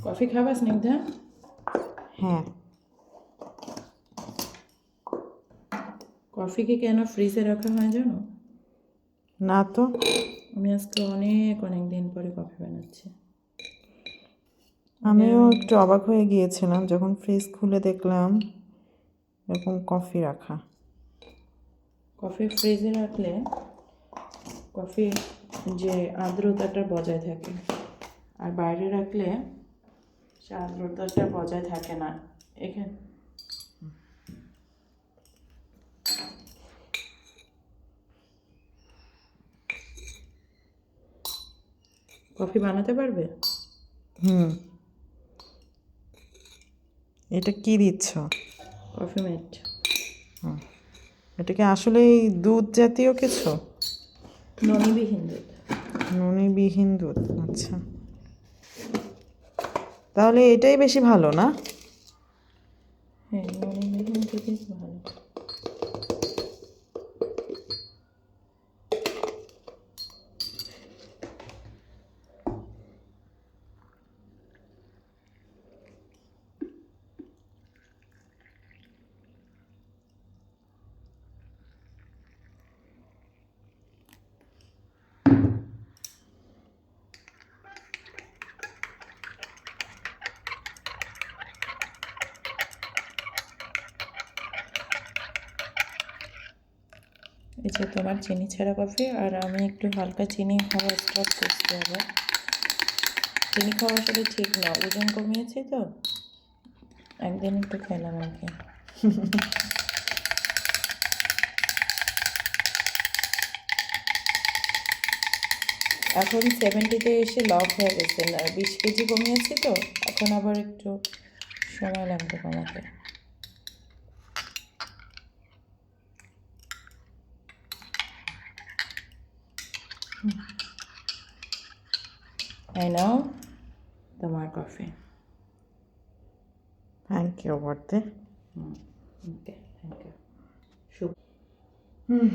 Coffee খাবা স্নিগ্ধা? হ্যাঁ। কফিকে কেন ফ্রিজে রাখা হয় জানো? না তো। আমি আজকে অনেক দিন পরে কফি বানাচ্ছি। আমিও একটু অবাক হয়ে গিয়েছিলাম যখন ফ্রিজ খুলে দেখলাম এরকম কফি রাখা। কফি ফ্রিজে রাখলে কফির যে আর্দ্রতাটা বজায় থাকে, আর বাইরে রাখলে সে আর্দ্রতাটা বজায় থাকে না। এখানে কফি বানাতে পারবে? এটা কি দিচ্ছ? কফি মেট। এটা কি আসলেই দুধ জাতীয় কিছু? ননিবিহীন দুধ। ননিবিহীন দুধ, আচ্ছা। তাহলে এটাই বেশি ভালো না? হ্যাঁ, ননিবিহীন দুধই ভালো। এই যে তোমার চিনি ছাড়া কফি, আর আমি একটু হালকা চিনি খাওয়া স্টপ করছি আবার। চিনি খাওয়া আসলে ঠিক না, ওজন কমিয়েছি তো একদিন একটু খেলাম আর কি। এখন 70-তে এসে লক হয়ে গেছে, 20 কেজি কমিয়েছি তো এখন আবার একটু সময় লাগবে কমাতে। I know তোমার কফি। থ্যাংক ইউ বর্তে। Okay, thank you.